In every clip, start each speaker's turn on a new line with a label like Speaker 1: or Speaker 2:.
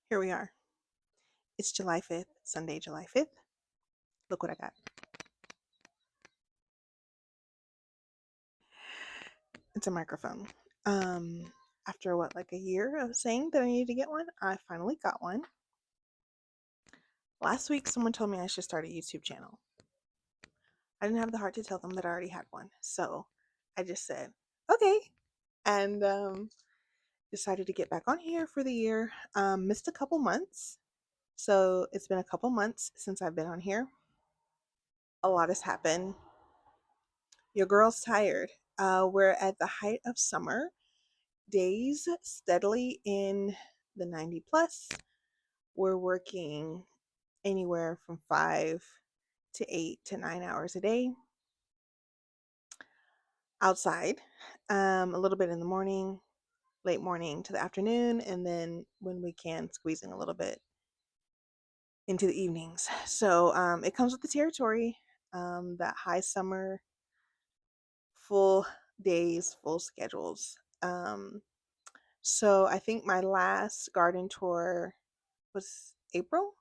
Speaker 1: Here we are. It's July 5th, Sunday, July 5th. Look what I got. It's a microphone. After like a year of saying that I needed to get one, I finally got one. Last week, someone told me I should start a YouTube channel. I didn't have the heart to tell them that I already had one. So I just said, okay. And decided to get back on here for the year. Missed a couple months. So it's been a couple months since I've been on here. A lot has happened. Your girl's tired. We're at the height of summer. Days steadily in the 90 plus. We're working anywhere from 5 to 8 to 9 hours a day outside, a little bit in the morning, late morning to the afternoon, and then when we can, squeezing a little bit into the evenings. So it comes with the territory, that high summer, full days, full schedules. So I think my last garden tour was April.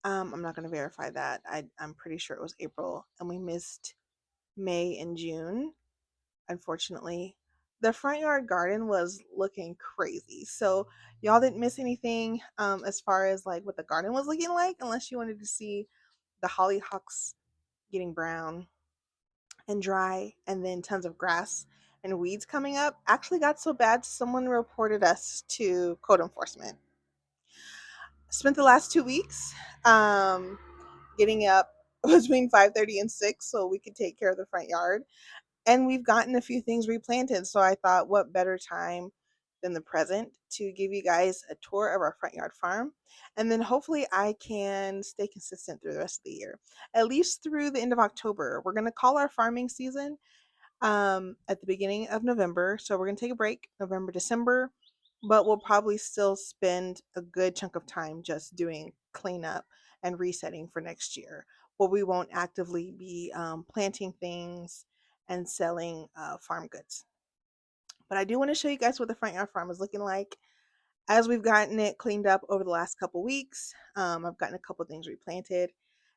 Speaker 1: I'm not going to verify that. I'm pretty sure it was April, and we missed May and June, unfortunately. The front yard garden was looking crazy. So y'all didn't miss anything as far as like what the garden was looking like, unless you wanted to see the hollyhocks getting brown and dry, and then tons of grass and weeds coming up. Actually got so bad, someone reported us to code enforcement. Spent the last 2 weeks getting up between 5:30 and 6 so we could take care of the front yard. And we've gotten a few things replanted. So I thought, what better time than the present to give you guys a tour of our front yard farm. And then hopefully I can stay consistent through the rest of the year, at least through the end of October. We're going to call our farming season at the beginning of November. So we're going to take a break November, December, but we'll probably still spend a good chunk of time just doing cleanup and resetting for next year, where we won't actively be planting things and selling farm goods. But I do want to show you guys what the front yard farm is looking like as we've gotten it cleaned up over the last couple weeks. I've gotten a couple things replanted.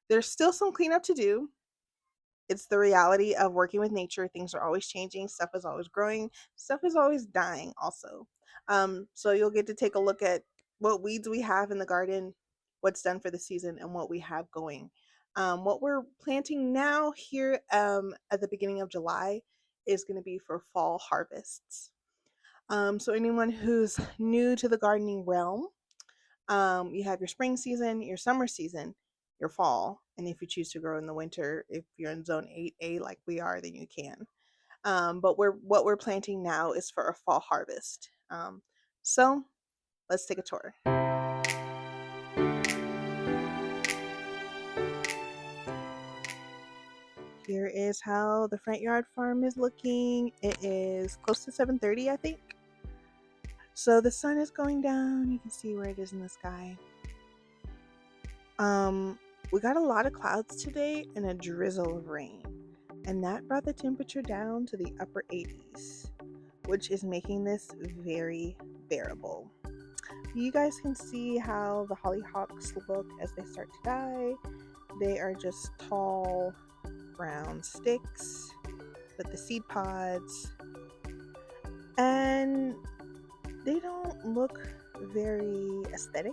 Speaker 1: There's still some cleanup to do. It's the reality of working with nature. Things are always changing, stuff is always growing, stuff is always dying also. So you'll get to take a look at what weeds we have in the garden, what's done for the season, and what we have going. What we're planting now here at the beginning of July is going to be for fall harvests. So anyone who's new to the gardening realm, you have your spring season, your summer season, your fall, and if you choose to grow in the winter, if you're in zone 8A like we are, then you can. But what we're planting now is for a fall harvest. So let's take a tour. Here is how the front yard farm is looking. It is close to 7:30, I think. So the sun is going down. You can see where it is in the sky. We got a lot of clouds today and a drizzle of rain, and that brought the temperature down to the upper 80s, which is making this very bearable. You guys can see how the hollyhocks look as they start to die. They are just tall brown sticks with the seed pods, and they don't look very aesthetic,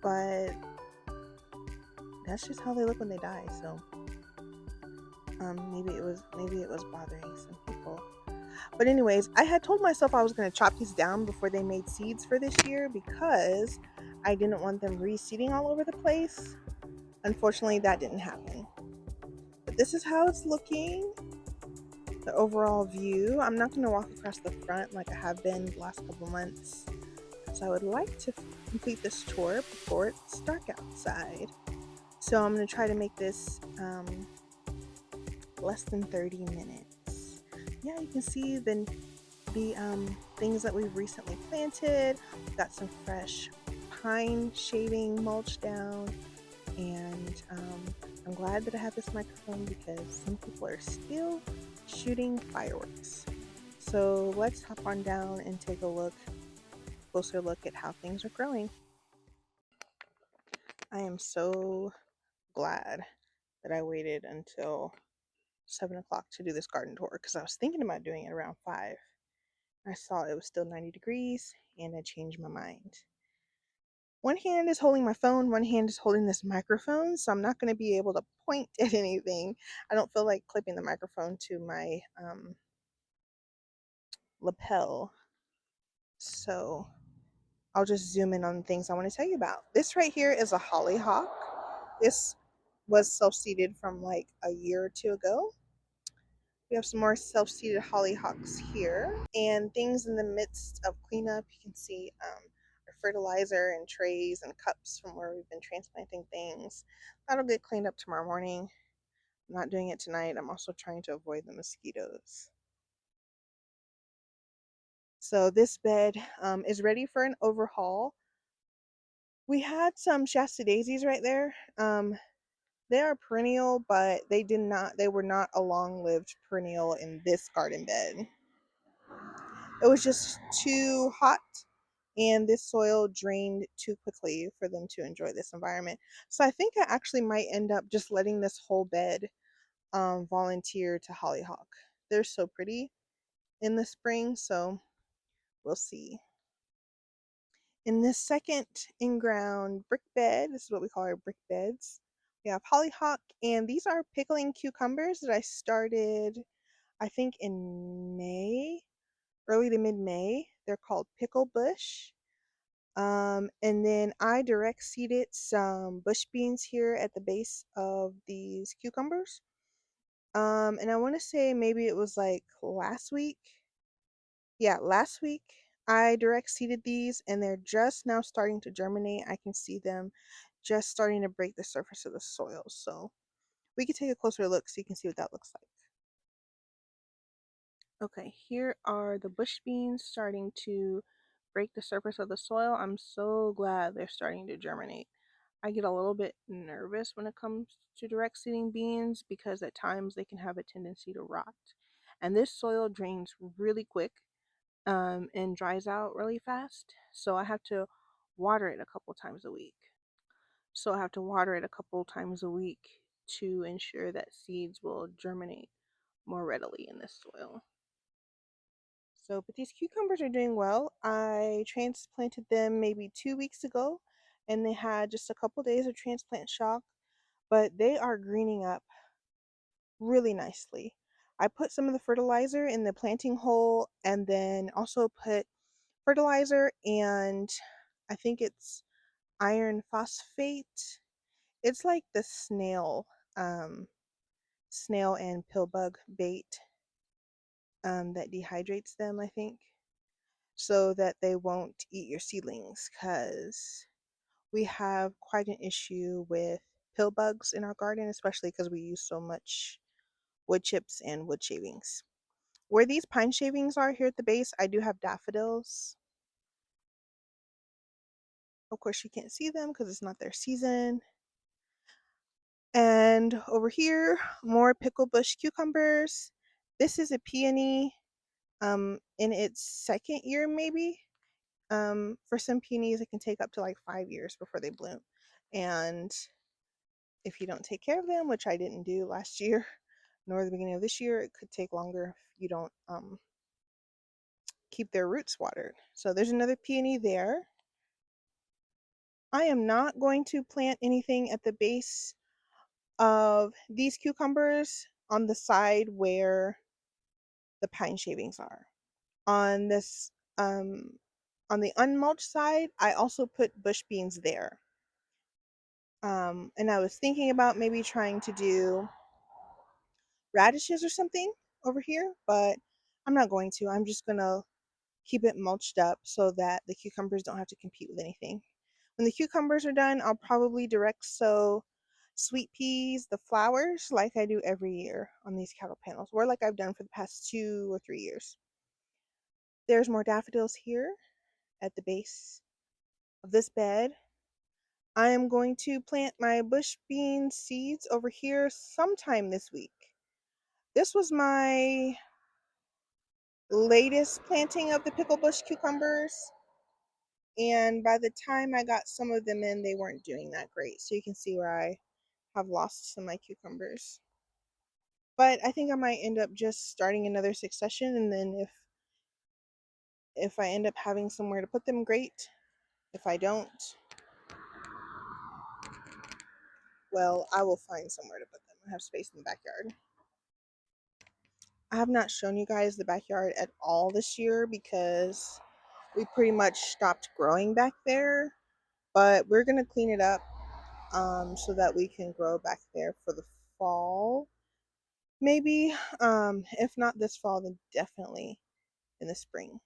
Speaker 1: but that's just how they look when they die. So maybe it was bothering some people. But anyways, I had told myself I was going to chop these down before they made seeds for this year because I didn't want them reseeding all over the place. Unfortunately, that didn't happen. But this is how it's looking. The overall view. I'm not going to walk across the front like I have been the last couple months, because I would like to complete this tour before it's dark outside. So I'm going to try to make this less than 30 minutes. Yeah, you can see the things that we've recently planted. We've got some fresh pine shaving mulch down, and I'm glad that I have this microphone because some people are still shooting fireworks. So let's hop on down and take a look closer look at how things are growing. I am so glad that I waited until 7 o'clock to do this garden tour because I was thinking about doing it around 5. I saw it was still 90 degrees and I changed my mind. One hand is holding my phone, one hand is holding this microphone, so I'm not going to be able to point at anything. I don't feel like clipping the microphone to my lapel, so I'll just zoom in on things I want to tell you about. This right here is a hollyhock. This was self-seeded from like a year or two ago. We have some more self-seeded hollyhocks here and things in the midst of cleanup. You can see our fertilizer and trays and cups from where we've been transplanting things. That'll get cleaned up tomorrow morning. I'm not doing it tonight. I'm also trying to avoid the mosquitoes. So this bed is ready for an overhaul. We had some Shasta daisies right there. They are perennial, but they were not a long-lived perennial in this garden bed. It was just too hot and this soil drained too quickly for them to enjoy this environment. So I think I actually might end up just letting this whole bed volunteer to hollyhock. They're so pretty in the spring, so we'll see. In this second in-ground brick bed, this is what we call our brick beds, we have hollyhock, and these are pickling cucumbers that I started, I think, in May, early to mid-May. They're called pickle bush. And then I direct seeded some bush beans here at the base of these cucumbers. And I want to say maybe it was like last week. Yeah, last week I direct seeded these and they're just now starting to germinate. I can see them just starting to break the surface of the soil. So we can take a closer look so you can see what that looks like. Okay, here are the bush beans starting to break the surface of the soil. I'm so glad they're starting to germinate. I get a little bit nervous when it comes to direct seeding beans because at times they can have a tendency to rot. And this soil drains really quick and dries out really fast. So I have to water it a couple times a week. To ensure that seeds will germinate more readily in this soil. So, but these cucumbers are doing well. I transplanted them maybe 2 weeks ago and they had just a couple days of transplant shock, but they are greening up really nicely. I put some of the fertilizer in the planting hole and then also put fertilizer and I think it's iron phosphate. It's like the snail and pill bug bait that dehydrates them, I think, so that they won't eat your seedlings because we have quite an issue with pill bugs in our garden, especially because we use so much wood chips and wood shavings. Where these pine shavings are here at the base, I do have daffodils. Of course, you can't see them because it's not their season. And over here, more pickle bush cucumbers. This is a peony in its second year, maybe. For some peonies, it can take up to like 5 years before they bloom. And if you don't take care of them, which I didn't do last year, nor the beginning of this year, it could take longer if you don't keep their roots watered. So there's another peony there. I am not going to plant anything at the base of these cucumbers on the side where the pine shavings are. On this, on the unmulched side, I also put bush beans there. And I was thinking about maybe trying to do radishes or something over here, but I'm not going to. I'm just gonna keep it mulched up so that the cucumbers don't have to compete with anything. When the cucumbers are done, I'll probably direct sow sweet peas, the flowers, like I do every year on these cattle panels, or like I've done for the past 2 or 3 years. There's more daffodils here at the base of this bed. I am going to plant my bush bean seeds over here sometime this week. This was my latest planting of the pickle bush cucumbers. And by the time I got some of them in, they weren't doing that great. So you can see where I have lost some of my cucumbers. But I think I might end up just starting another succession, and then if I end up having somewhere to put them, great. If I don't, well, I will find somewhere to put them. I have space in the backyard. I have not shown you guys the backyard at all this year because we pretty much stopped growing back there. But we're gonna clean it up so that we can grow back there for the fall. Maybe, if not this fall, then definitely in the spring.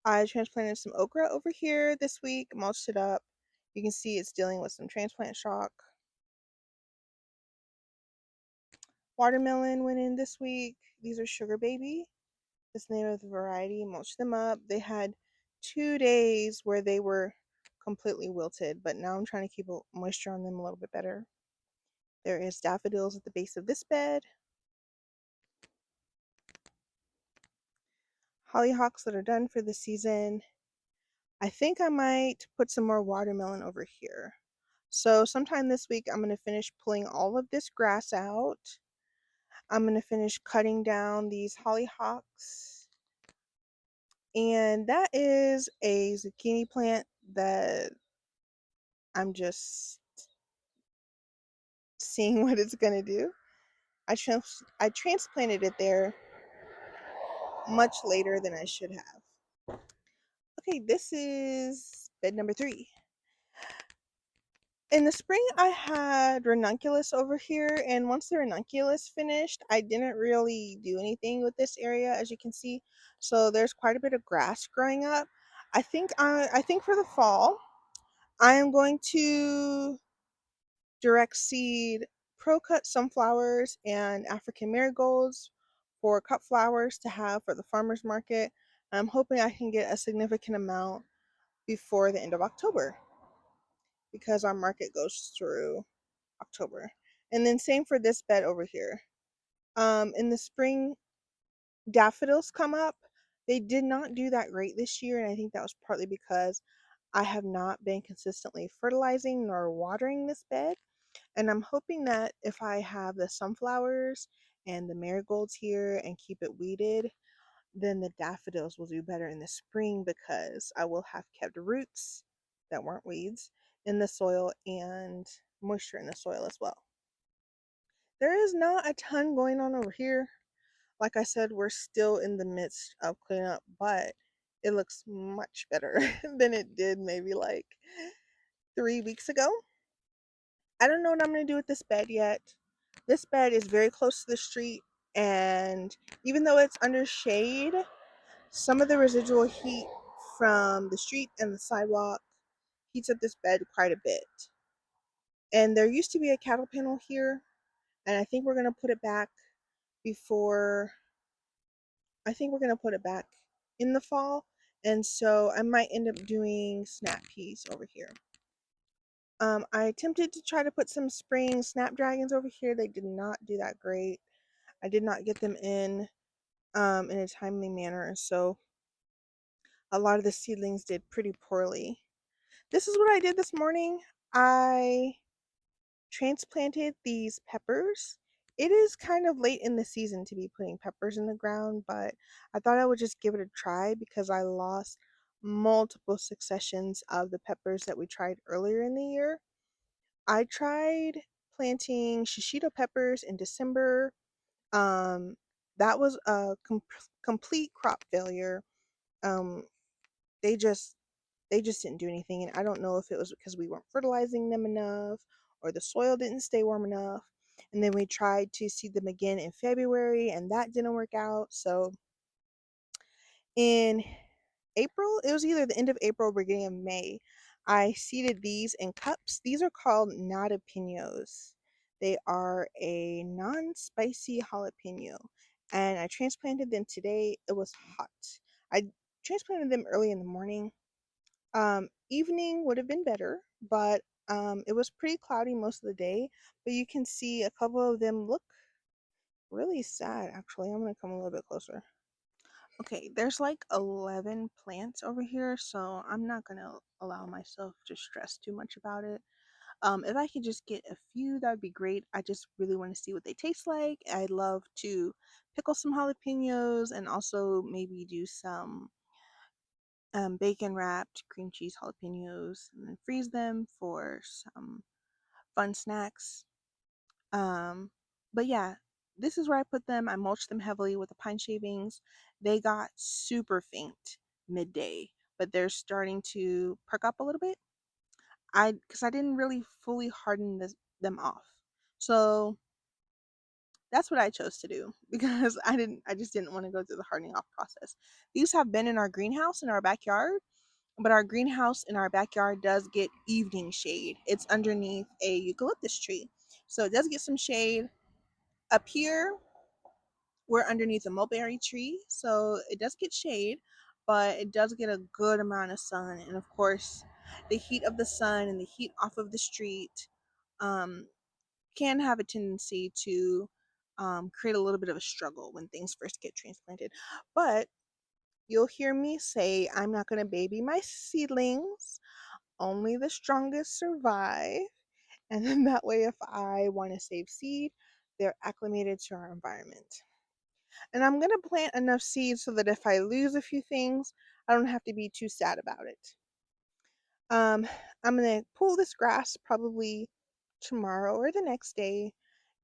Speaker 1: I transplanted some okra over here this week, mulched it up. You can see it's dealing with some transplant shock. Watermelon went in this week. These are Sugar Baby. That's the name of the variety. Mulched them up. They had 2 days where they were completely wilted, but now I'm trying to keep moisture on them a little bit better. There is daffodils at the base of this bed. Hollyhocks that are done for the season. I think I might put some more watermelon over here. So sometime this week, I'm going to finish pulling all of this grass out. I'm going to finish cutting down these hollyhocks. And that is a zucchini plant that I'm just seeing what it's going to do. I transplanted it there much later than I should have. Okay, this is bed number 3. In the spring, I had ranunculus over here, and once the ranunculus finished, I didn't really do anything with this area, as you can see. So there's quite a bit of grass growing up. I think for the fall, I am going to direct seed pro cut sunflowers and African marigolds for cut flowers to have for the farmers market. I'm hoping I can get a significant amount before the end of October because our market goes through October. And then same for this bed over here. In the spring, daffodils come up. They did not do that great this year, and I think that was partly because I have not been consistently fertilizing nor watering this bed. And I'm hoping that if I have the sunflowers and the marigolds here and keep it weeded, then the daffodils will do better in the spring because I will have kept roots that weren't weeds in the soil and moisture in the soil as well. There is not a ton going on over here. Like I said, we're still in the midst of cleanup, but it looks much better than it did maybe like 3 weeks ago. I don't know what I'm going to do with this bed yet. This bed is very close to the street, and even though it's under shade, some of the residual heat from the street and the sidewalk heats up this bed quite a bit. And there used to be a cattle panel here, and I think we're going to put it back before I think we're gonna put it back in the fall, and so I might end up doing snap peas over here. I attempted to try to put some spring snapdragons over here. They did not do that great. I did not get them in a timely manner, so a lot of the seedlings did pretty poorly. This is what I did this morning. I transplanted these peppers. It is kind of late in the season to be putting peppers in the ground, but I thought I would just give it a try because I lost multiple successions of the peppers that we tried earlier in the year. I tried planting shishito peppers in December. Um, that was a complete crop failure. Um, they just they just didn't do anything, and I don't know if it was because we weren't fertilizing them enough or the soil didn't stay warm enough. And then we tried to seed them again in February, and that didn't work out. So in April, it was either the end of April or beginning of May, I seeded these in cups. These are called jalapenos. They are a non-spicy jalapeno, and I transplanted them today. It was hot. I transplanted them early in the morning. Evening would have been better, but it was pretty cloudy most of the day. But you can see a couple of them look really sad, actually. I'm going to come a little bit closer. Okay, there's like 11 plants over here, so I'm not gonna allow myself to stress too much about it. If I could just get a few, that would be great. I just really want to see what they taste like. I'd love to pickle some jalapenos and also maybe do some bacon wrapped cream cheese jalapenos and then freeze them for some fun snacks. Um, but yeah, this is where I put them. I mulched them heavily with the pine shavings. They got super faint midday, but they're starting to perk up a little bit. Because I didn't really fully harden them off. So that's what I chose to do because I just didn't want to go through the hardening off process. These have been in our greenhouse in our backyard, but our greenhouse in our backyard does get evening shade. It's underneath a eucalyptus tree. So it does get some shade. Up here, we're underneath a mulberry tree, so it does get shade, but it does get a good amount of sun. And of course, the heat of the sun and the heat off of the street um, can have a tendency to create a little bit of a struggle when things first get transplanted. But you'll hear me say I'm not going to baby my seedlings. Only the strongest survive. And then that way, if I want to save seed, they're acclimated to our environment. And I'm going to plant enough seeds so that if I lose a few things, I don't have to be too sad about it. Um, I'm going to pull this grass probably tomorrow or the next day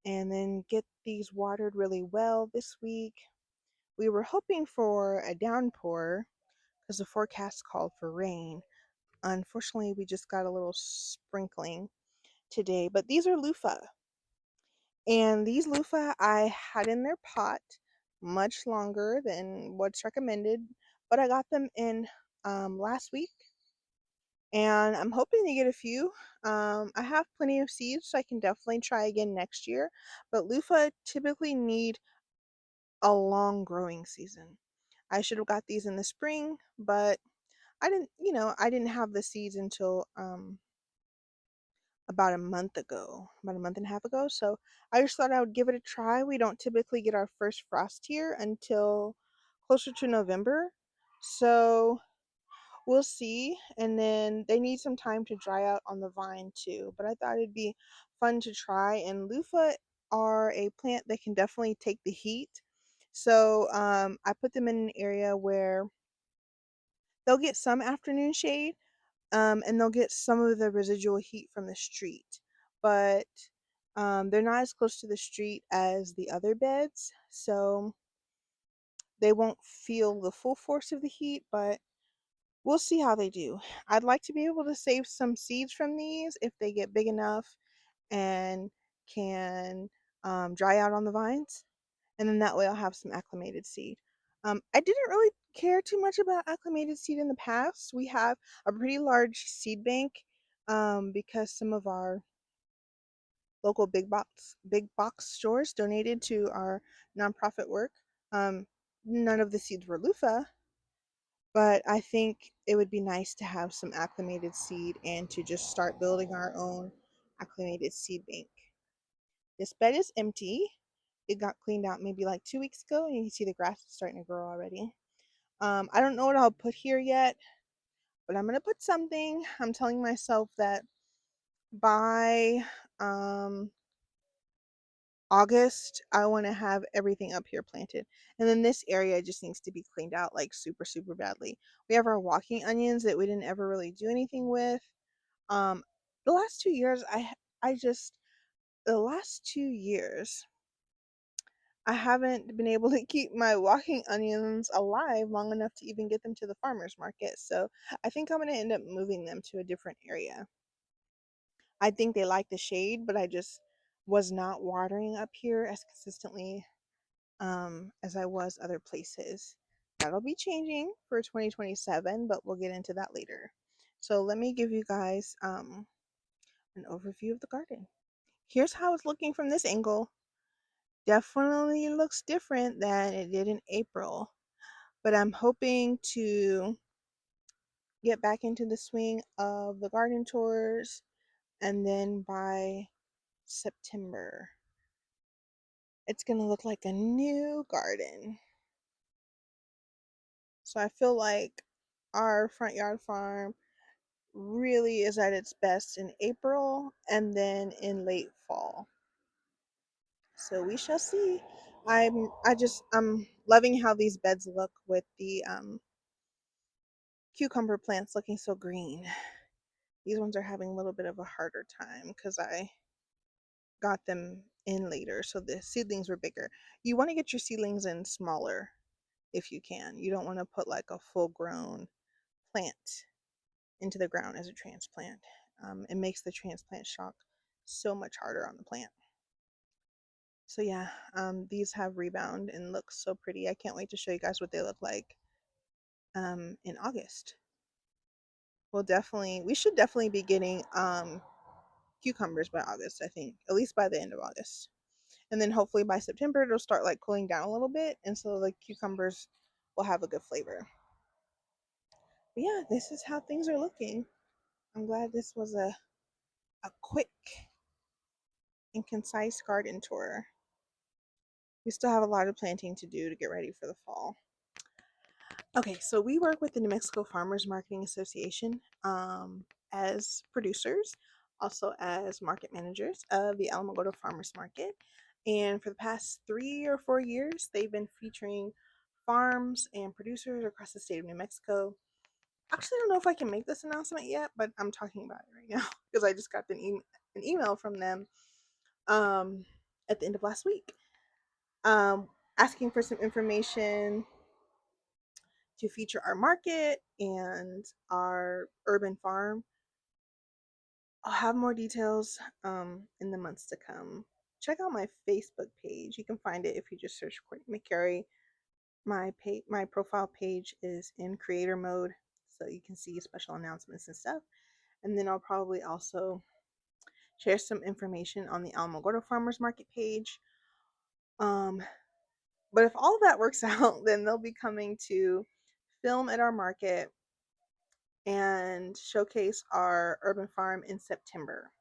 Speaker 1: and then get these watered really well this week. We were hoping for a downpour because the forecast called for rain. Unfortunately, we just got a little sprinkling today, but these are loofah. And these loofah I had in their pot much longer than what's recommended, but I got them in last week and I'm hoping to get a few. I have plenty of seeds, so I can definitely try again next year. But loofah typically need a long growing season. I should have got these in the spring, but I didn't have the seeds until about a month ago, about a month and a half ago. So I just thought I would give it a try. We don't typically get our first frost here until closer to November. So we'll see. And then they need some time to dry out on the vine too. But I thought it'd be fun to try. And loofah are a plant that can definitely take the heat. So I put them in an area where they'll get some afternoon shade, and they'll get some of the residual heat from the street. But they're not as close to the street as the other beds, so they won't feel the full force of the heat, but we'll see how they do. I'd like to be able to save some seeds from these if they get big enough and can dry out on the vines. And then that way I'll have some acclimated seed. I didn't really care too much about acclimated seed in the past. We have a pretty large seed bank because some of our local big box stores donated to our nonprofit work. Um, None of the seeds were loofah, but I think it would be nice to have some acclimated seed and to just start building our own acclimated seed bank. This bed is empty. It got cleaned out maybe like 2 weeks ago, and you can see the grass is starting to grow already. I don't know what I'll put here yet, but I'm gonna put something. I'm telling myself that by um, August, I want to have everything up here planted. And then this area just needs to be cleaned out like super, super badly. We have our walking onions that we didn't ever really do anything with. Um, the last 2 years, I just, the last 2 years, I haven't been able to keep my walking onions alive long enough to even get them to the farmer's market. So I think I'm going to end up moving them to a different area. I think they like the shade, but I just was not watering up here as consistently as I was other places. That'll be changing for 2027, but we'll get into that later. So let me give you guys an overview of the garden. Here's how it's looking from this angle. Definitely looks different than it did in April, but I'm hoping to get back into the swing of the garden tours, and then by September, it's going to look like a new garden. So I feel like our front yard farm really is at its best in April and then in late fall. So we shall see. I'm loving how these beds look with the cucumber plants looking so green. These ones are having a little bit of a harder time because I got them in later, so the seedlings were bigger. You want to get your seedlings in smaller if you can. You don't want to put like a full grown plant into the ground as a transplant. It makes the transplant shock so much harder on the plant. So yeah, these have rebound and look so pretty. I can't wait to show you guys what they look like in August. We should definitely be getting cucumbers by August, I think, at least by the end of August. And then hopefully by September it'll start like cooling down a little bit, and so the cucumbers will have a good flavor. But yeah, this is how things are looking. I'm glad this was a quick and concise garden tour. We still have a lot of planting to do to get ready for the fall. Okay, so we work with the New Mexico Farmers Marketing Association as producers, also as market managers of the Alamogordo Farmers Market. And for the past 3 or 4 years, they've been featuring farms and producers across the state of New Mexico. Actually, I don't know if I can make this announcement yet, but I'm talking about it right now because I just got an email from them um, at the end of last week um, asking for some information to feature our market and our urban farm. I'll have more details in the months to come. Check out my Facebook page. You can find it if you just search Courtney McCary. My profile page is in creator mode, so you can see special announcements and stuff. And then I'll probably also share some information on the Alamogordo Farmers Market page. Um, but if all of that works out, then they'll be coming to film at our market and showcase our urban farm in September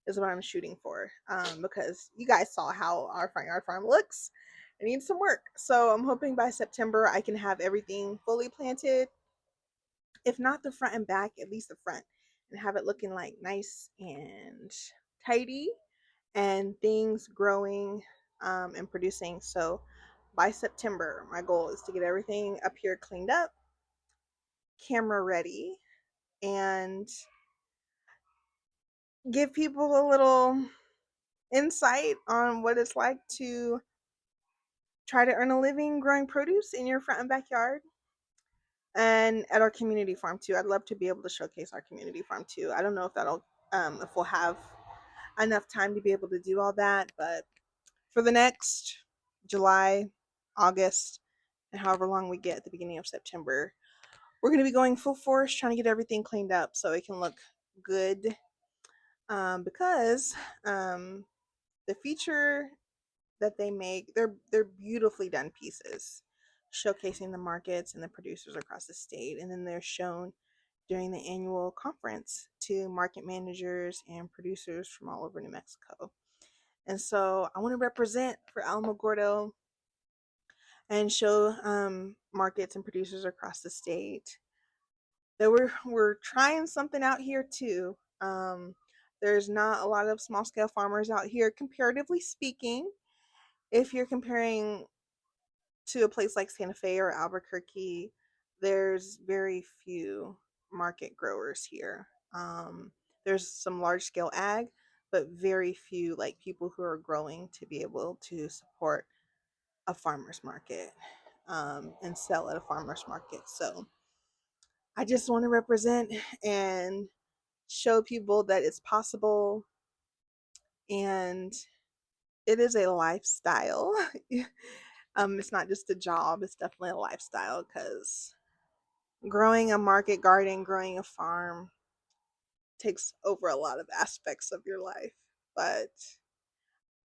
Speaker 1: is what I'm shooting for, because you guys saw how our front yard farm looks. It needs some work, so I'm hoping by September I can have everything fully planted, if not the front and back, at least the front, and have it looking like nice and tidy and things growing and producing. So by September my goal is to get everything up here cleaned up, camera ready, and give people a little insight on what it's like to try to earn a living growing produce in your front and backyard. And at our community farm too. I'd love to be able to showcase our community farm too. I don't know if we'll have enough time to be able to do all that, but for the next July, August, and however long we get at the beginning of September, we're going to be going full force trying to get everything cleaned up so it can look good. Because the feature that they make, they're beautifully done pieces showcasing the markets and the producers across the state, and then they're shown during the annual conference to market managers and producers from all over New Mexico. And so I want to represent for Alamogordo and show markets and producers across the state that we're trying something out here too. There's not a lot of small scale farmers out here, comparatively speaking. If you're comparing to a place like Santa Fe or Albuquerque, there's very few market growers here. There's some large scale ag, but very few like people who are growing to be able to support a farmer's market and sell at a farmer's market. So I just want to represent and show people that it's possible, and it is a lifestyle. It's not just a job, it's definitely a lifestyle because growing a market garden, growing a farm takes over a lot of aspects of your life. But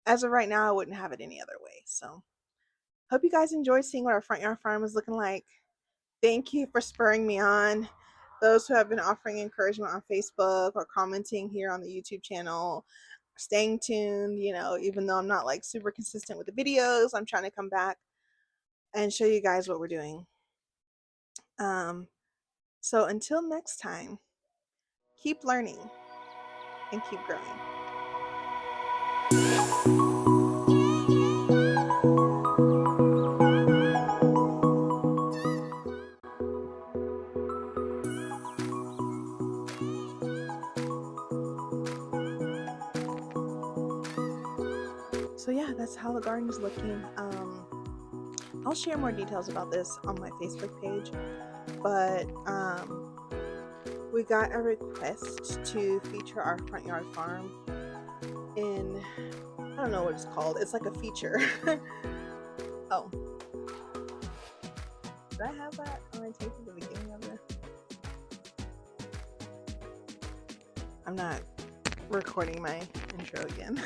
Speaker 1: as of right now, I wouldn't have it any other way. So, hope you guys enjoyed seeing what our front yard farm is looking like. Thank you for spurring me on. Those who have been offering encouragement on Facebook or commenting here on the YouTube channel, staying tuned, even though I'm not like super consistent with the videos, I'm trying to come back and show you guys what we're doing. So until next time, keep learning and keep growing. So yeah, that's how the garden is looking. I'll share more details about this on my Facebook page, but we got a request to feature our front yard farm in, I don't know what it's called. It's like a feature. Oh, did I have that on my tape at the beginning of this? I'm not recording my intro again.